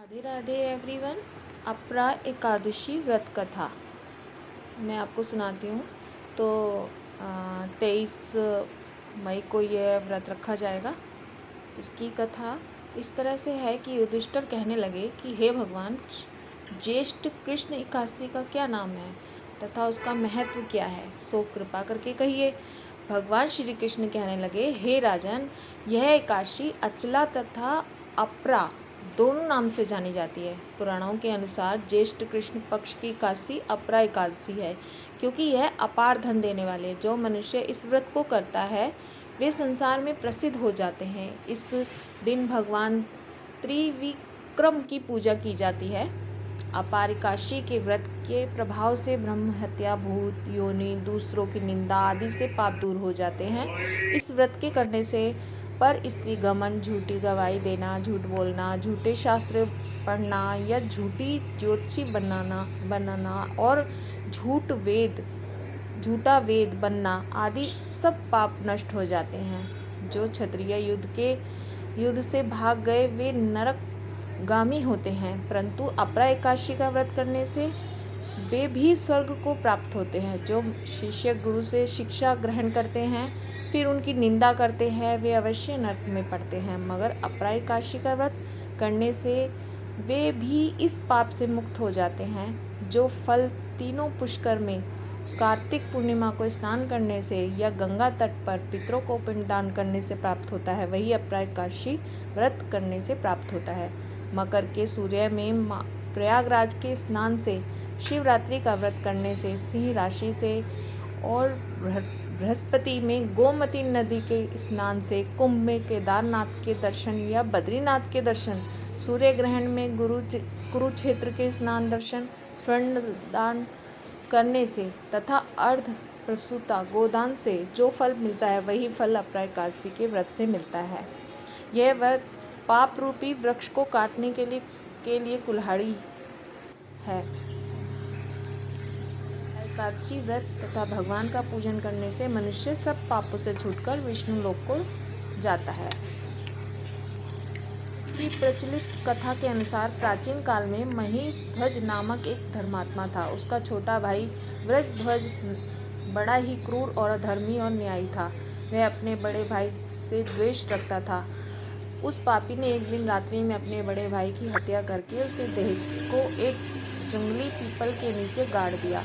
Radhe Radhe everyone. अपरा एकादशी व्रत कथा मैं आपको सुनाती हूँ। तो 23 मई को यह व्रत रखा जाएगा। इसकी कथा इस तरह से है कि युधिष्ठिर कहने लगे कि हे भगवान, ज्येष्ठ कृष्ण एकादशी का क्या नाम है तथा उसका महत्व क्या है, सो कृपा करके कहिए। भगवान श्री कृष्ण कहने लगे, हे राजन, यह एकादशी अचला तथा अपरा दोनों नाम से जानी जाती है। पुराणों के अनुसार ज्येष्ठ कृष्ण पक्ष की एकादशी अपरा एकादशी है, क्योंकि यह अपार धन देने वाले जो मनुष्य इस व्रत को करता है वे संसार में प्रसिद्ध हो जाते हैं। इस दिन भगवान त्रिविक्रम की पूजा की जाती है। अपार एकादशी के व्रत के प्रभाव से ब्रह्म हत्या, भूत योनि, दूसरों की निंदा आदि से पाप दूर हो जाते हैं। इस व्रत के करने से पर स्त्री गमन, झूठी गवाही देना, झूठ बोलना, झूठे शास्त्र पढ़ना या झूठी ज्योतिषी बनाना और झूठा वेद बनना आदि सब पाप नष्ट हो जाते हैं। जो क्षत्रिय युद्ध से भाग गए वे नरकगामी होते हैं, परंतु अपरा एकादशी का व्रत करने से वे भी स्वर्ग को प्राप्त होते हैं। जो शिष्य गुरु से शिक्षा ग्रहण करते हैं फिर उनकी निंदा करते हैं वे अवश्य नरक में पड़ते हैं, मगर अपरा एकादशी का व्रत करने से वे भी इस पाप से मुक्त हो जाते हैं। जो फल तीनों पुष्कर में कार्तिक पूर्णिमा को स्नान करने से या गंगा तट पर पितरों को पिंडदान करने से प्राप्त होता है, वही अपरा एकादशी व्रत करने से प्राप्त होता है। मकर के सूर्य में प्रयागराज के स्नान से, शिवरात्रि का व्रत करने से, सिंह राशि से और बृहस्पति में गोमती नदी के स्नान से, कुंभ में केदारनाथ के दर्शन या बद्रीनाथ के दर्शन, सूर्य ग्रहण में कुरुक्षेत्र के स्नान दर्शन, स्वर्ण दान करने से तथा अर्ध प्रसूता गोदान से जो फल मिलता है वही फल अपरा एकादशी के व्रत से मिलता है। यह व्रत पाप रूपी वृक्ष को काटने के लिए कुल्हाड़ी है। एकादशी व्रत तथा भगवान का पूजन करने से मनुष्य सब पापों से छूटकर विष्णु लोक को जाता है। इसकी प्रचलित कथा के अनुसार प्राचीन काल में महीध्वज नामक एक धर्मात्मा था। उसका छोटा भाई वृषध्वज बड़ा ही क्रूर और अधर्मी और न्यायी था। वह अपने बड़े भाई से द्वेष रखता था। उस पापी ने एक दिन रात्रि में अपने बड़े भाई की हत्या करके उसे देह को एक जंगली पीपल के नीचे गाड़ दिया।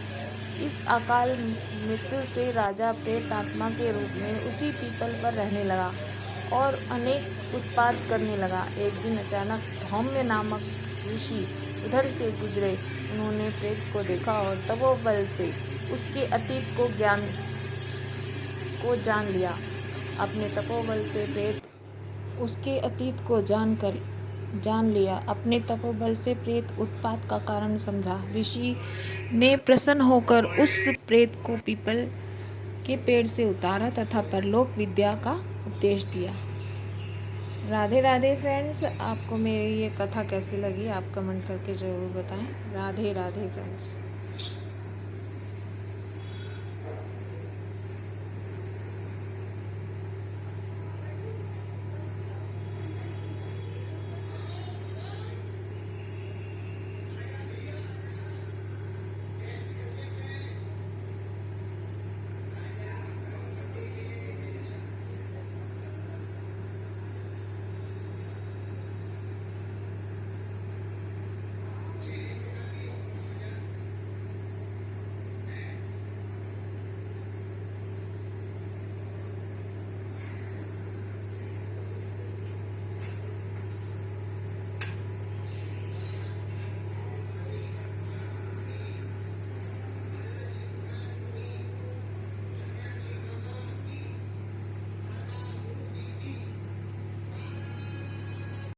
इस अकाल मृत्यु से राजा प्रेत आत्मा के रूप में उसी पीपल पर रहने लगा और अनेक उत्पात करने लगा। एक दिन अचानक धौम्य नामक ऋषि उधर से गुजरे। उन्होंने प्रेत को देखा और तपोबल से उसके अतीत को जान लिया। अपने तपोबल से प्रेत उसके अतीत को जान लिया। अपने तपोबल से प्रेत उत्पात का कारण समझा। ऋषि ने प्रसन्न होकर उस प्रेत को पीपल के पेड़ से उतारा तथा परलोक विद्या का उपदेश दिया। राधे राधे फ्रेंड्स, आपको मेरी ये कथा कैसी लगी आप कमेंट करके ज़रूर बताएं। राधे राधे फ्रेंड्स।